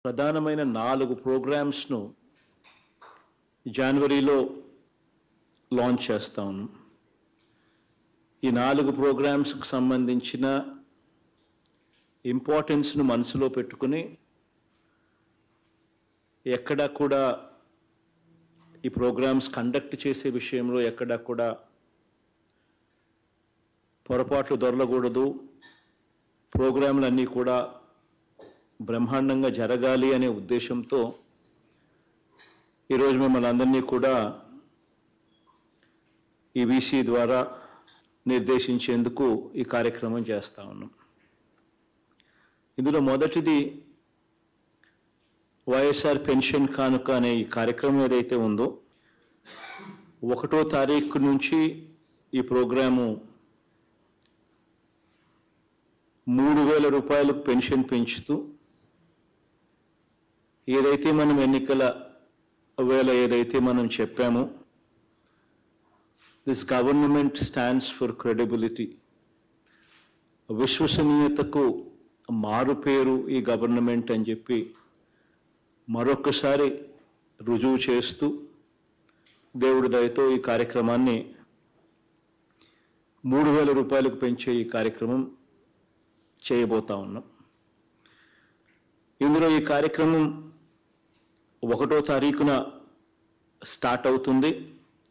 ప్రధానమైన 4 ప్రోగ్రామ్స్ను జనవరిలో లాంచ్ చేస్తాము. ఈ 4 ప్రోగ్రామ్స్కి సంబంధించిన ఇంపార్టెన్స్ను మనసులో పెట్టుకుని ఎక్కడా కూడా ఈ ప్రోగ్రామ్స్ కండక్ట్ చేసే విషయంలో ఎక్కడా కూడా పొరపాట్లు దొరలకూడదు, ప్రోగ్రాంలన్నీ కూడా బ్రహ్మాండంగా జరగాలి అనే ఉద్దేశంతో ఈరోజు మిమ్మల్ని అందరినీ కూడా ఈ వీసీ ద్వారా నిర్దేశించేందుకు ఈ కార్యక్రమం చేస్తా ఉన్నాం. ఇందులో మొదటిది వైఎస్ఆర్ పెన్షన్ కానుక అనే ఈ కార్యక్రమం ఏదైతే ఉందో 1వ తారీఖు నుంచి ఈ ప్రోగ్రాము 3,000 రూపాయలకు పెన్షన్ పెంచుతూ ఏదైతే మనం ఎన్నికల వేళ ఏదైతే మనం చెప్పామో, this government stands for credibility, విశ్వసనీయతకు మారుపేరు ఈ గవర్నమెంట్ అని చెప్పి మరొకసారి రుజువు చేస్తూ దేవుడి దయతో ఈ కార్యక్రమాన్ని 3,000 రూపాయలకు పెంచే ఈ కార్యక్రమం చేయబోతా ఉన్నాం. ఇందులో ఈ కార్యక్రమం 1వ తారీఖున స్టార్ట్ అవుతుంది.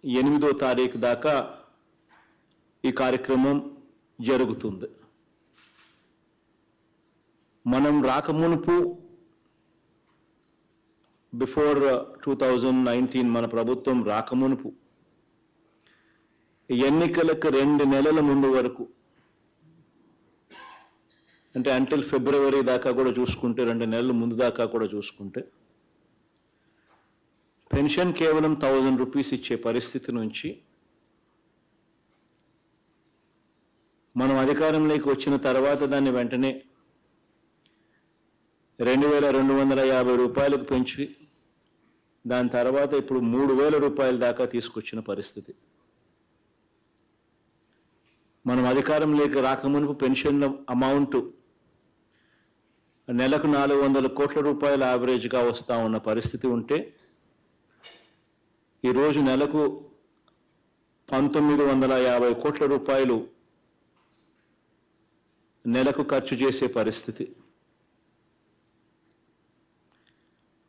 8వ తారీఖు దాకా ఈ కార్యక్రమం జరుగుతుంది. మనం రాకమునుపు బిఫోర్ 2019 మన ప్రభుత్వం రాకమునుపు ఎన్నికలకు 2 నెలల ముందు వరకు, అంటే అంటిల్ ఫిబ్రవరి దాకా కూడా చూసుకుంటే, 2 నెలల ముందు దాకా కూడా చూసుకుంటే, పెన్షన్ కేవలం 1,000 రూపీస్ ఇచ్చే పరిస్థితి నుంచి మనం అధికారంలోకి వచ్చిన తర్వాత దాన్ని వెంటనే 2,250 రూపాయలకు పెంచి దాని తర్వాత ఇప్పుడు 3,000 రూపాయల దాకా తీసుకొచ్చిన పరిస్థితి. మనం అధికారంలోకి రాకమునుపు పెన్షన్ అమౌంట్ నెలకు 400 కోట్ల రూపాయల యావరేజ్గా వస్తూ ఉన్న పరిస్థితి ఉంటే ఈరోజు నెలకు 1,950 కోట్ల రూపాయలు నెలకు ఖర్చు చేసే పరిస్థితి.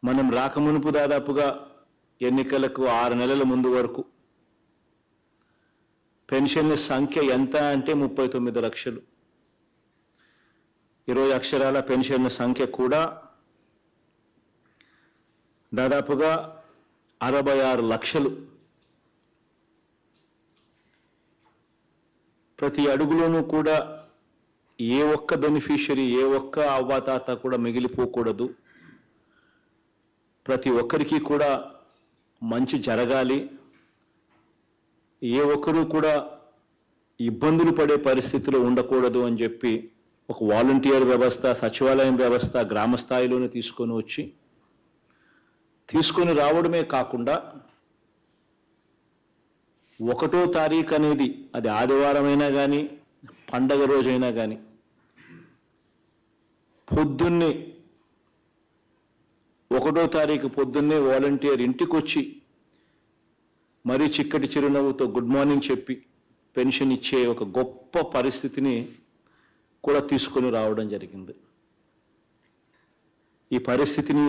మనం రాకమునుపు దాదాపుగా ఎన్నికలకు 6 నెలల ముందు వరకు పెన్షన్ల సంఖ్య ఎంత అంటే 39 లక్షలు. ఈరోజు అక్షరాల పెన్షన్ల సంఖ్య కూడా దాదాపుగా 66 లక్షలు. ప్రతి అడుగులోనూ కూడా ఏ ఒక్క బెనిఫిషియరీ, ఏ ఒక్క అవ్వాతాత కూడా మిగిలిపోకూడదు. ప్రతి ఒక్కరికి కూడా మంచి జరగాలి, ఏ ఒక్కరూ కూడా ఇబ్బందులు పడే పరిస్థితిలో ఉండకూడదు అని చెప్పి ఒక వాలంటీర్ వ్యవస్థ, సచివాలయం వ్యవస్థ గ్రామ స్థాయిలోనే తీసుకొని రావడమే కాకుండా 1వ తారీఖు అనేది అది ఆదివారమైనా కానీ పండగ రోజైనా కానీ పొద్దున్నే 1వ తారీఖు పొద్దున్నే వాలంటీర్ ఇంటికి వచ్చి మరీ చిక్కటి చిరునవ్వుతో గుడ్ మార్నింగ్ చెప్పి పెన్షన్ ఇచ్చే ఒక గొప్ప పరిస్థితిని కూడా తీసుకొని రావడం జరిగింది. ఈ పరిస్థితిని,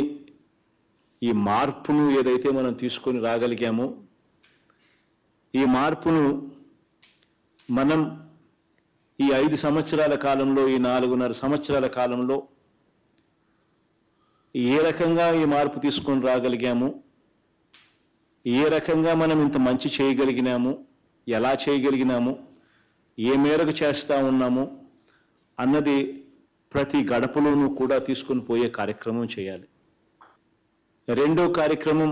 ఈ మార్పును ఏదైతే మనం తీసుకొని రాగలిగామో, ఈ మార్పును మనం ఈ 5 సంవత్సరాల కాలంలో, ఈ 4.5 సంవత్సరాల కాలంలో ఏ రకంగా ఈ మార్పు తీసుకొని రాగలిగాము, ఏ రకంగా మనం ఇంత మంచి చేయగలిగినాము, ఎలా చేయగలిగినాము, ఏ మేరకు చేస్తూ ఉన్నాము అన్నది ప్రతి గడపలోనూ కూడా తీసుకొని పోయే కార్యక్రమం చేయాలి. 2వ కార్యక్రమం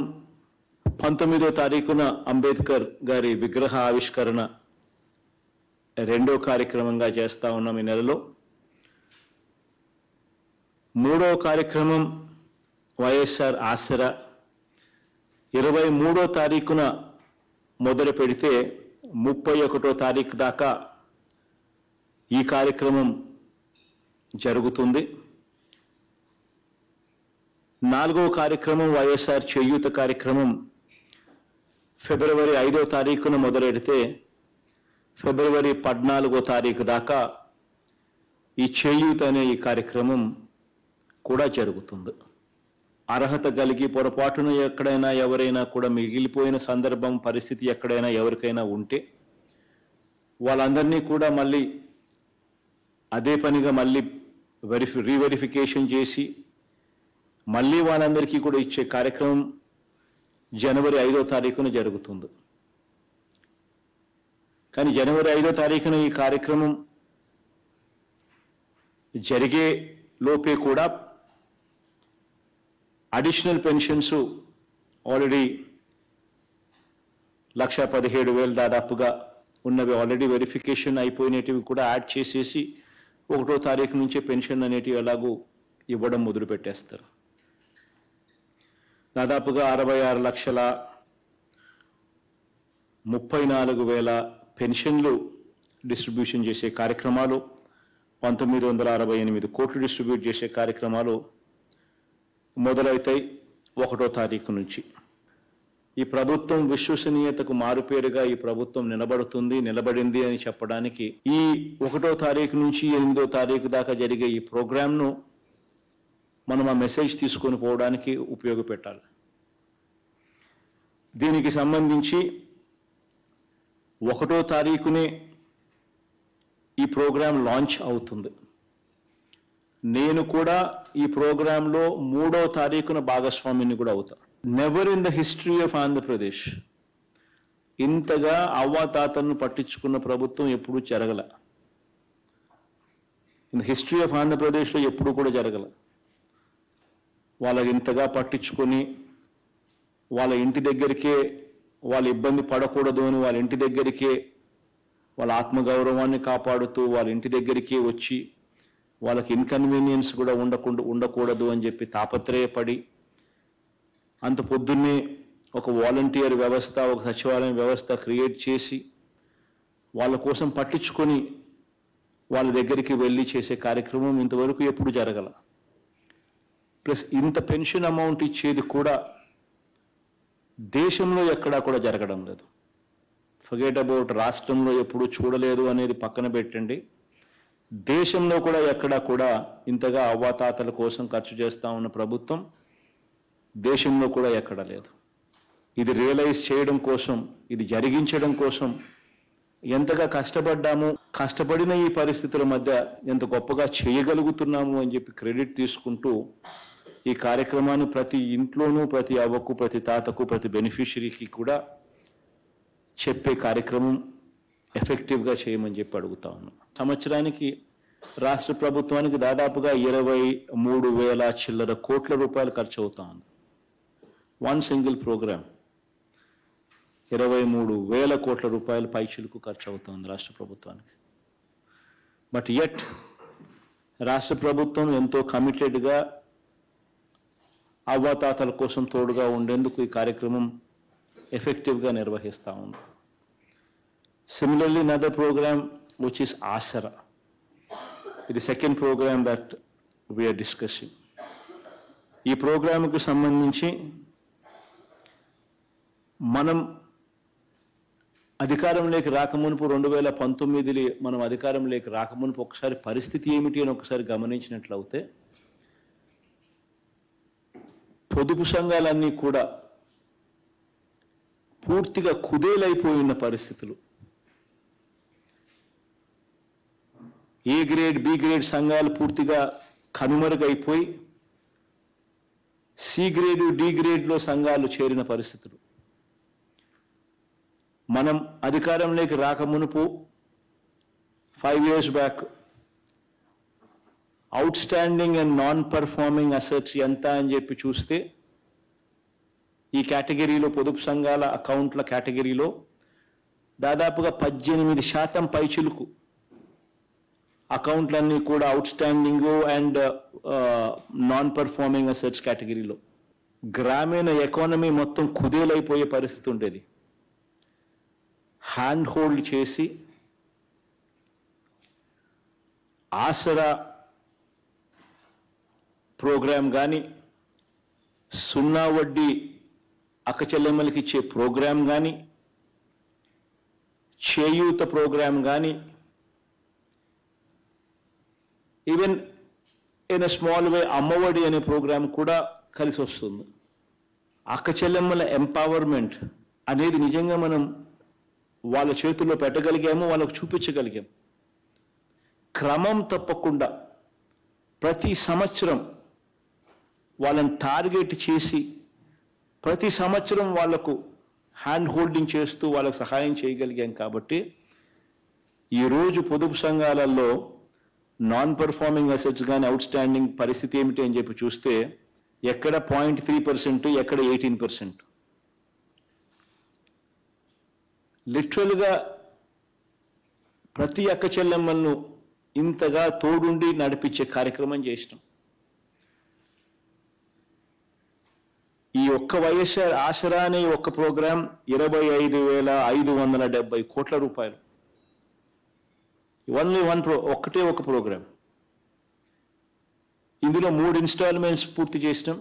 19వ తారీఖున అంబేద్కర్ గారి విగ్రహ ఆవిష్కరణ 2వ కార్యక్రమంగా చేస్తూ ఉన్నాం ఈ నెలలో. 3వ కార్యక్రమం వైఎస్ఆర్ ఆసరా 23వ తారీఖున మొదలు పెడితే 31వ తారీఖు దాకా ఈ కార్యక్రమం జరుగుతుంది. 4వ కార్యక్రమం వైఎస్ఆర్ చేయూత కార్యక్రమం ఫిబ్రవరి 5వ తారీఖున మొదలెడితే ఫిబ్రవరి 14వ తారీఖు దాకా ఈ చేయూత అనే ఈ కార్యక్రమం కూడా జరుగుతుంది. అర్హత కలిగి పొరపాటున ఎక్కడైనా ఎవరైనా కూడా మిగిలిపోయిన సందర్భం పరిస్థితి ఎక్కడైనా ఎవరికైనా ఉంటే వాళ్ళందరినీ కూడా మళ్ళీ అదే పనిగా మళ్ళీ రీవెరిఫికేషన్ చేసి మళ్ళీ వాళ్ళందరికీ కూడా ఇచ్చే కార్యక్రమం జనవరి 5వ తారీఖున జరుగుతుంది. కానీ జనవరి 5వ తారీఖున ఈ కార్యక్రమం జరిగే లోపే కూడా అడిషనల్ పెన్షన్స్ ఆల్రెడీ 1,17,000 దాదాపుగా ఉన్నవి ఆల్రెడీ వెరిఫికేషన్ అయిపోయినవి కూడా యాడ్ చేసేసి 1వ తారీఖు నుంచే పెన్షన్ అనేటివి ఎలాగూ ఇవ్వడం మొదలు పెట్టేస్తారు. దాదాపుగా 66,34,000 పెన్షన్లు డిస్ట్రిబ్యూషన్ చేసే కార్యక్రమాలు, 1,968 కోట్లు డిస్ట్రిబ్యూట్ చేసే కార్యక్రమాలు మొదలవుతాయి 1వ తారీఖు నుంచి. ఈ ప్రభుత్వం విశ్వసనీయతకు మారుపేరుగా ఈ ప్రభుత్వం నిలబడింది అని చెప్పడానికి ఈ 1వ తారీఖు నుంచి 8వ తారీఖు దాకా జరిగే ఈ ప్రోగ్రాంను మనం ఆ మెసేజ్ తీసుకొని పోవడానికి ఉపయోగపెట్టాలి. దీనికి సంబంధించి 1వ తారీఖునే ఈ ప్రోగ్రాం లాంచ్ అవుతుంది. నేను కూడా ఈ ప్రోగ్రాంలో 3వ తారీఖున భాగస్వామిని కూడా అవుతా. Never in the history of Andhra Pradesh ఇంతగా అవ్వాతాతలను పట్టించుకున్న ప్రభుత్వం ఎప్పుడూ జరగల. ఇన్ ద హిస్టరీ ఆఫ్ ఆంధ్రప్రదేశ్లో ఎప్పుడూ కూడా జరగల. వాళ్ళకి ఇంతగా పట్టించుకొని వాళ్ళ ఇంటి దగ్గరికే వాళ్ళ ఇబ్బంది పడకూడదు అని వాళ్ళ ఇంటి దగ్గరికే వాళ్ళ ఆత్మగౌరవాన్ని కాపాడుతూ వాళ్ళ ఇంటి దగ్గరికే వచ్చి వాళ్ళకి ఇన్కన్వీనియన్స్ కూడా ఉండకూడదు అని చెప్పి తాపత్రయపడి అంత పొద్దున్నే ఒక వాలంటీర్ వ్యవస్థ, ఒక సచివాలయం వ్యవస్థ క్రియేట్ చేసి వాళ్ళ కోసం పట్టించుకొని వాళ్ళ దగ్గరికి వెళ్ళి చేసే కార్యక్రమం ఇంతవరకు ఎప్పుడు జరగల. ప్లస్ ఇంత పెన్షన్ అమౌంట్ ఇచ్చేది కూడా దేశంలో ఎక్కడా కూడా జరగడం లేదు. ఫర్గెట్ అబౌట్ రాష్ట్రంలో ఎప్పుడు చూడలేదు అనేది పక్కన పెట్టండి, దేశంలో కూడా ఎక్కడా కూడా ఇంతగా అవ్వాతాతల కోసం ఖర్చు చేస్తూ ఉన్న ప్రభుత్వం దేశంలో కూడా ఎక్కడా లేదు. ఇది రియలైజ్ చేయడం కోసం, ఇది జరిగించడం కోసం ఎంతగా కష్టపడ్డాము, కష్టపడిన ఈ పరిస్థితుల మధ్య ఎంత గొప్పగా చేయగలుగుతున్నాము అని చెప్పి క్రెడిట్ తీసుకుంటూ ఈ కార్యక్రమాన్ని ప్రతి ఇంట్లోనూ, ప్రతి అవ్వకు, ప్రతి తాతకు, ప్రతి బెనిఫిషరీకి కూడా చెప్పే కార్యక్రమం ఎఫెక్టివ్గా చేయమని చెప్పి అడుగుతా ఉన్నాం. సంవత్సరానికి రాష్ట్ర ప్రభుత్వానికి దాదాపుగా 23,000 చిల్లర కోట్ల రూపాయలు ఖర్చు అవుతా ఉంది. వన్ సింగిల్ ప్రోగ్రామ్ 23,000 కోట్ల రూపాయలు పైచిలకు ఖర్చు అవుతుంది రాష్ట్ర ప్రభుత్వానికి. బట్ యట్ రాష్ట్ర ప్రభుత్వం ఎంతో కమిటెడ్గా అవ్వాతాతల కోసం తోడుగా ఉండేందుకు ఈ కార్యక్రమం ఎఫెక్టివ్గా నిర్వహిస్తూ ఉంది. Similarly, another program which is Asara. It is the second program that we are discussing. ఈ ప్రోగ్రాంకు సంబంధించి మనం అధికారంలోకి రాకమునుపు 2019 మనం అధికారంలోకి రాకమునుపు ఒకసారి పరిస్థితి ఏమిటి అని ఒకసారి గమనించినట్లయితే పొదుపు సంఘాలన్నీ కూడా పూర్తిగా కుదేలైపోయిన పరిస్థితులు. ఏ గ్రేడ్, బి గ్రేడ్ సంఘాలు పూర్తిగా కనుమరుగైపోయి సి గ్రేడ్, డి గ్రేడ్లో సంఘాలు చేరిన పరిస్థితులు. మనం అధికారంలోకి రాకమునుపు 5 years back out standing and non performing assets ఎంత అని చెప్పి చూస్తే ఈ కేటగిరీలో, పొదుపు సంఘాల అకౌంట్ల కేటగిరీలో దాదాపుగా 18% పైచిలుకు అకౌంట్లన్నీ కూడా out standing and non performing assets కేటగిరీలో. గ్రామీణ ఎకానమీ మొత్తం కుదేలైపోయే పరిస్థితి ఉండేది. హ్యాండ్ హోల్డ్ చేసి ఆసరా ప్రోగ్రాం కానీ, సున్నా వడ్డీ అక్క చెల్లెమ్మలకి ఇచ్చే ప్రోగ్రాం కానీ, చేయూత ప్రోగ్రాం కానీ, even in a small way Ammavodi అనే ప్రోగ్రాం కూడా కలిసి వస్తుంది. అక్క చెల్లెమ్మల ఎంపవర్మెంట్ అనేది నిజంగా మనం వాళ్ళ చేతుల్లో పెట్టగలిగాము, వాళ్ళకు చూపించగలిగాము. క్రమం తప్పకుండా ప్రతి సంవత్సరం వాళ్ళని టార్గెట్ చేసి ప్రతి సంవత్సరం వాళ్లకు హ్యాండ్ హోల్డింగ్ చేస్తూ వాళ్ళకు సహాయం చేయగలిగాం. కాబట్టి ఈరోజు పొదుపు సంఘాలలో నాన్ పర్ఫార్మింగ్ అసెట్స్ కానీ అవుట్ స్టాండింగ్ పరిస్థితి ఏమిటి అని చెప్పి చూస్తే ఎక్కడ 0.3%, ఎక్కడ 18%. లిటరల్గా ప్రతి అక్క చెల్లెమ్మలను ఇంతగా తోడుండి నడిపించే కార్యక్రమం చేసినాం. ఈ ఒక్క వైఎస్ఆర్ ఆసరా అనే ఒక్క ప్రోగ్రాం 25,570 కోట్ల రూపాయలు. ఒక్కటే ఒక ప్రోగ్రాం. ఇందులో 3 ఇన్స్టాల్మెంట్స్ పూర్తి చేసినాం.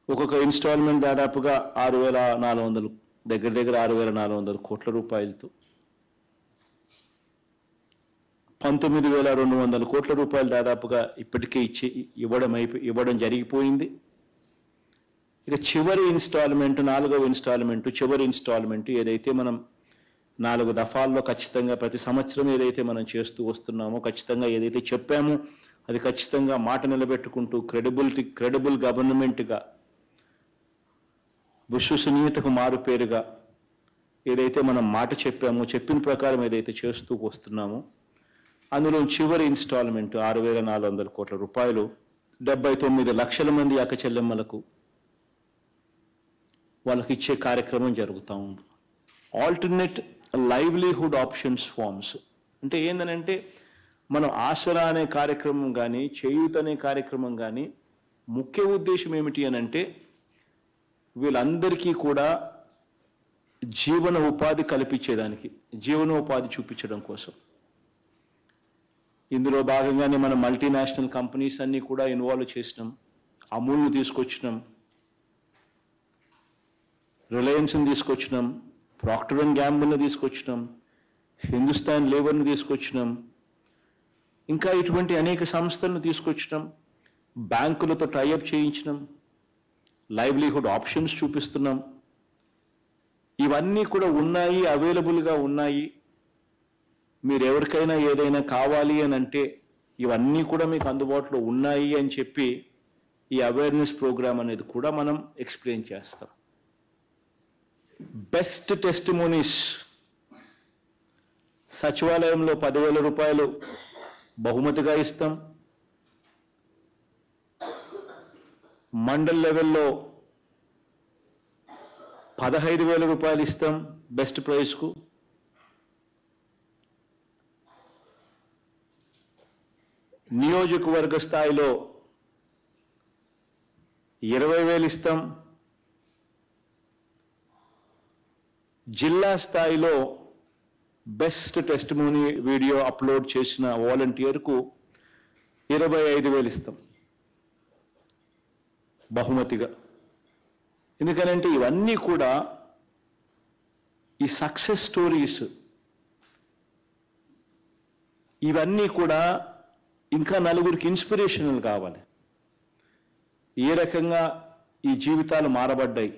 ఒక్కొక్క ఇన్స్టాల్మెంట్ దాదాపుగా 6,400, దగ్గర 6,400 కోట్ల రూపాయలతో 19,200 కోట్ల రూపాయలు దాదాపుగా ఇప్పటికే ఇవ్వడం జరిగిపోయింది. ఇక చివరి ఇన్స్టాల్మెంట్, 4వ ఇన్స్టాల్మెంట్, చివరి ఇన్స్టాల్మెంట్ ఏదైతే మనం 4 దఫాల్లో ఖచ్చితంగా ప్రతి సంవత్సరం ఏదైతే మనం చేస్తూ వస్తున్నామో, ఖచ్చితంగా ఏదైతే చెప్పామో అది ఖచ్చితంగా మాట నిలబెట్టుకుంటూ క్రెడిబుల్ గవర్నమెంట్గా, విశ్వసనీయతకు మారుపేరుగా ఏదైతే మనం మాట చెప్పామో, చెప్పిన ప్రకారం ఏదైతే చేస్తూ వస్తున్నామో, అందులో చివరి ఇన్స్టాల్మెంట్ 6,400 కోట్ల రూపాయలు 79 లక్షల మంది అక్క చెల్లెమ్మలకు వాళ్ళకి ఇచ్చే కార్యక్రమం జరుగుతూ ఉంది. ఆల్టర్నేట్ లైవ్లీహుడ్ ఆప్షన్స్ ఫార్మ్స్ అంటే ఏంటంటే, మనం ఆసరా అనే కార్యక్రమం కానీ, చేయూత అనే కార్యక్రమం కానీ ముఖ్య ఉద్దేశం ఏమిటి అని అంటే, వీళ్ళందరికీ కూడా జీవన ఉపాధి కల్పించేదానికి, జీవనోపాధి చూపించడం కోసం. ఇందులో భాగంగానే మనం మల్టీనేషనల్ కంపెనీస్ అన్నీ కూడా ఇన్వాల్వ్ చేసినాం. అమూల్ని తీసుకొచ్చినాం, రిలయన్స్ని తీసుకొచ్చినాం, ప్రాక్టర్ అండ్ గ్యాంబుల్ని తీసుకొచ్చినాం, హిందుస్థాన్ లేబర్ని తీసుకొచ్చినాం, ఇంకా ఇటువంటి అనేక సంస్థలను తీసుకొచ్చినాం, బ్యాంకులతో టైఅప్ చేయించినాం, లైవ్లీహుడ్ ఆప్షన్స్ చూపిస్తున్నాం. ఇవన్నీ కూడా ఉన్నాయి, అవైలబుల్గా ఉన్నాయి. మీరు ఎవరికైనా ఏదైనా కావాలి అని అంటే ఇవన్నీ కూడా మీకు అందుబాటులో ఉన్నాయి అని చెప్పి ఈ అవేర్నెస్ ప్రోగ్రామ్ అనేది కూడా మనం ఎక్స్ప్లెయిన్ చేస్తాం. బెస్ట్ టెస్టిమోనీస్ సచివాలయంలో 10,000 రూపాయలు బహుమతిగా ఇస్తాం. మండల్ లెవెల్లో 15,000 రూపాయలు ఇస్తాం బెస్ట్ ప్రైజ్కు. నియోజకవర్గ స్థాయిలో 20,000 ఇస్తాం. జిల్లా స్థాయిలో బెస్ట్ టెస్టిమోనీ వీడియో అప్లోడ్ చేసిన వాలంటీర్కు 25,000 ఇస్తాం బహుమతిగా. ఎందుకనంటే ఇవన్నీ కూడా ఈ సక్సెస్ స్టోరీస్, ఇవన్నీ కూడా ఇంకా నలుగురికి ఇన్స్పిరేషనల్ కావాలి. ఏ రకంగా ఈ జీవితాలు మారబడ్డాయి,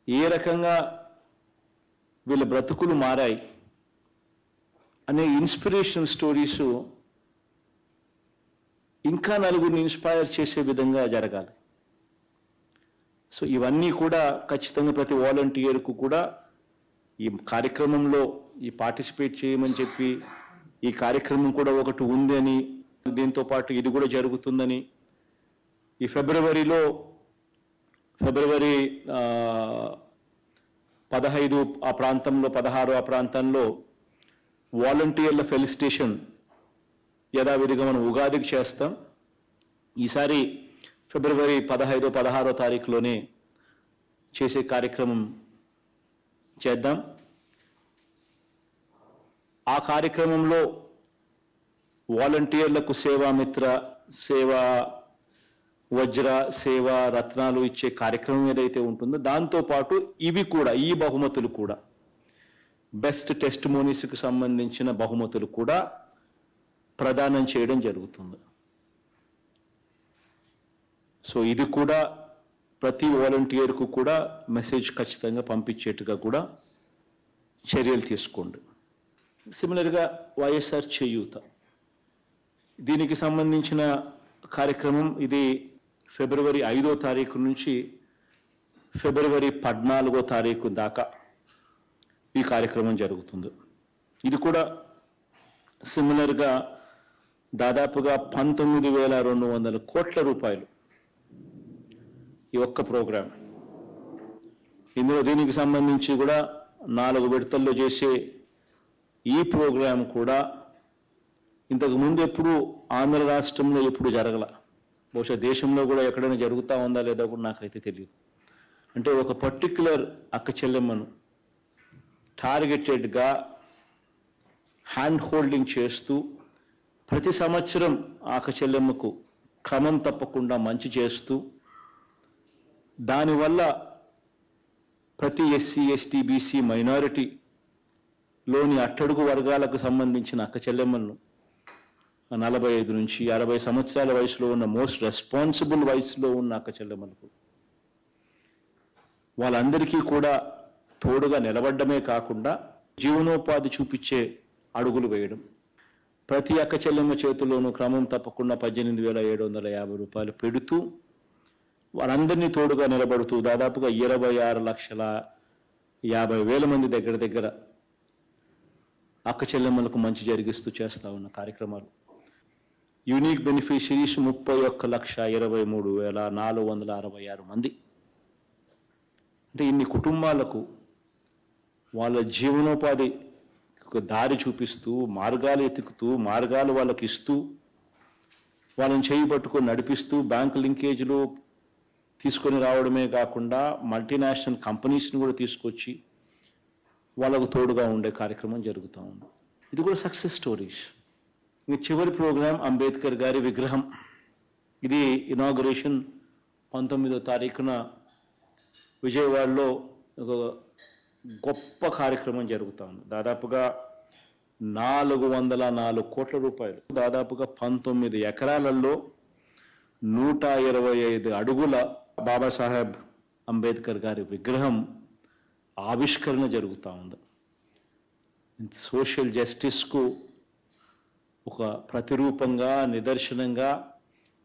ఏ రకంగా వీళ్ళ బ్రతుకులు మారాయి అనే ఇన్స్పిరేషనల్ స్టోరీస్ ఇంకా నలుగురిని ఇన్స్పైర్ చేసే విధంగా జరగాలి. సో ఇవన్నీ కూడా ఖచ్చితంగా ప్రతి వాలంటీర్కు కూడా ఈ కార్యక్రమంలో పార్టిసిపేట్ చేయమని చెప్పి, ఈ కార్యక్రమం కూడా ఒకటి ఉంది అని, దీంతో పాటు ఇది కూడా జరుగుతుందని, ఈ ఫిబ్రవరి 15 ఆ ప్రాంతంలో, 16 ఆ ప్రాంతంలో వాలంటీర్ల ఫెలిసిటేషన్ యథావిధిగా మనం ఉగాదికి చేస్తాం. ఈసారి ఫిబ్రవరి 15, 16 తారీఖులోనే చేసే కార్యక్రమం చేద్దాం. ఆ కార్యక్రమంలో వాలంటీర్లకు సేవామిత్ర, సేవా వజ్ర సేవ రత్నాలు ఇచ్చే కార్యక్రమం ఏదైతే ఉంటుందో దాంతోపాటు ఇవి కూడా ఈ బహుమతులు కూడా బెస్ట్ టెస్టిమోనీస్కి సంబంధించిన బహుమతులు కూడా ప్రదానం చేయడం జరుగుతుంది. సో ఇది కూడా ప్రతి వాలంటీర్కు కూడా మెసేజ్ ఖచ్చితంగా పంపించేట్టుగా కూడా చర్యలు తీసుకోండి. సిమిలర్గా వైఎస్ఆర్ చేయూత, దీనికి సంబంధించిన కార్యక్రమం ఇది ఫిబ్రవరి 5వ తారీఖు నుంచి ఫిబ్రవరి 14వ తారీఖు దాకా ఈ కార్యక్రమం జరుగుతుంది. ఇది కూడా సిమిలర్గా దాదాపుగా 19,200 కోట్ల రూపాయలు ఈ ఒక్క ప్రోగ్రాం. ఇందులో దీనికి సంబంధించి కూడా 4 విడతల్లో చేసే ఈ ప్రోగ్రాం కూడా ఇంతకు ముందు ఎప్పుడు ఆంధ్ర రాష్ట్రంలో ఎప్పుడు జరగల. బహుశా దేశంలో కూడా ఎక్కడైనా జరుగుతూ ఉందా లేదా కూడా నాకైతే తెలియదు. అంటే ఒక పర్టిక్యులర్ అక్క చెల్లెమ్మను టార్గెటెడ్గా హ్యాండ్ హోల్డింగ్ చేస్తూ ప్రతి సంవత్సరం అక్క చెల్లెమ్మకు క్రమం తప్పకుండా మంచి చేస్తూ దానివల్ల ప్రతి ఎస్సీ ఎస్టీ బీసీ మైనారిటీలోని అట్టడుగు వర్గాలకు సంబంధించిన అక్క చెల్లెమ్మలను 45 నుంచి 60 సంవత్సరాల వయసులో ఉన్న మోస్ట్ రెస్పాన్సిబుల్ వయసులో ఉన్న అక్క చెల్లెమ్మలకు వాళ్ళందరికీ కూడా తోడుగా నిలబడ్డమే కాకుండా జీవనోపాధి చూపించే అడుగులు వేయడం. ప్రతి అక్క చెల్లెమ్మ చేతుల్లోనూ క్రమం తప్పకుండా 18,750 రూపాయలు పెడుతూ వాళ్ళందరినీ తోడుగా నిలబడుతూ దాదాపుగా 26,50,000 మంది దగ్గర అక్క చెల్లెమ్మలకు మంచి జరిగిస్తూ చేస్తూ ఉన్న కార్యక్రమాలు. యూనిక్ బెనిఫిషరీస్ 31,23,466 మంది. అంటే ఇన్ని కుటుంబాలకు వాళ్ళ జీవనోపాధి దారి చూపిస్తూ మార్గాలు ఎతుకుతూ మార్గాలు వాళ్ళకి ఇస్తూ వాళ్ళని చేయి పట్టుకొని నడిపిస్తూ బ్యాంక్ లింకేజ్లు తీసుకొని రావడమే కాకుండా మల్టీనేషనల్ కంపెనీస్ని కూడా తీసుకొచ్చి వాళ్ళకు తోడుగా ఉండే కార్యక్రమం జరుగుతూ ఉంది. ఇది కూడా సక్సెస్ స్టోరీస్. ఇంక చివరి ప్రోగ్రాం అంబేద్కర్ గారి విగ్రహం. ఇది ఇనాగరేషన్ 19వ తారీఖున విజయవాడలో ఒక గొప్ప కార్యక్రమం జరుగుతూ ఉంది. దాదాపుగా 404 కోట్ల రూపాయలు, దాదాపుగా 19 ఎకరాలలో 125 అడుగుల బాబాసాహెబ్ అంబేద్కర్ గారి విగ్రహం ఆవిష్కరణ జరుగుతూ ఉంది. సోషల్ జస్టిస్కు ఒక ప్రతిరూపంగా నిదర్శనంగా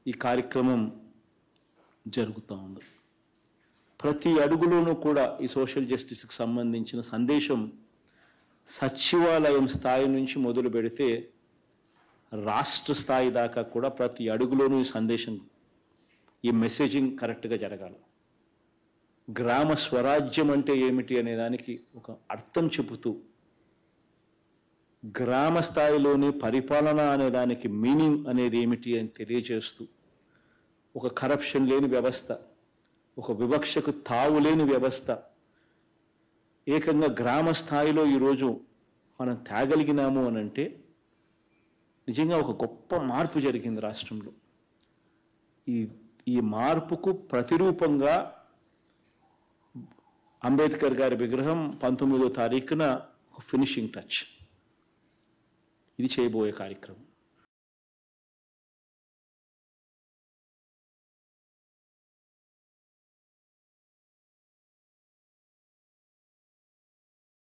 ఈ కార్యక్రమం జరుగుతూ ఉంది. ప్రతి అడుగులోనూ కూడా ఈ సోషల్ జస్టిస్కి సంబంధించిన సందేశం సచివాలయం స్థాయి నుంచి మొదలు పెడితే రాష్ట్ర స్థాయి దాకా కూడా ప్రతి అడుగులోనూ ఈ సందేశం, ఈ మెసేజింగ్ కరెక్ట్గా జరగాలి. గ్రామ స్వరాజ్యం అంటే ఏమిటి అనే దానికి ఒక అర్థం చెబుతూ గ్రామ స్థాయిలోని పరిపాలన అనే దానికి మీనింగ్ అనేది ఏమిటి అని తెలియజేస్తూ ఒక కరప్షన్ లేని వ్యవస్థ, ఒక వివక్షకు తావు లేని వ్యవస్థ ఏకంగా గ్రామ స్థాయిలో ఈరోజు మనం తేగలిగినాము అని అంటే నిజంగా ఒక గొప్ప మార్పు జరిగింది రాష్ట్రంలో. ఈ మార్పుకు ప్రతిరూపంగా అంబేద్కర్ గారి విగ్రహం 19వ తారీఖున ఒక ఫినిషింగ్ టచ్ ఇది చేయబోయే కార్యక్రమం.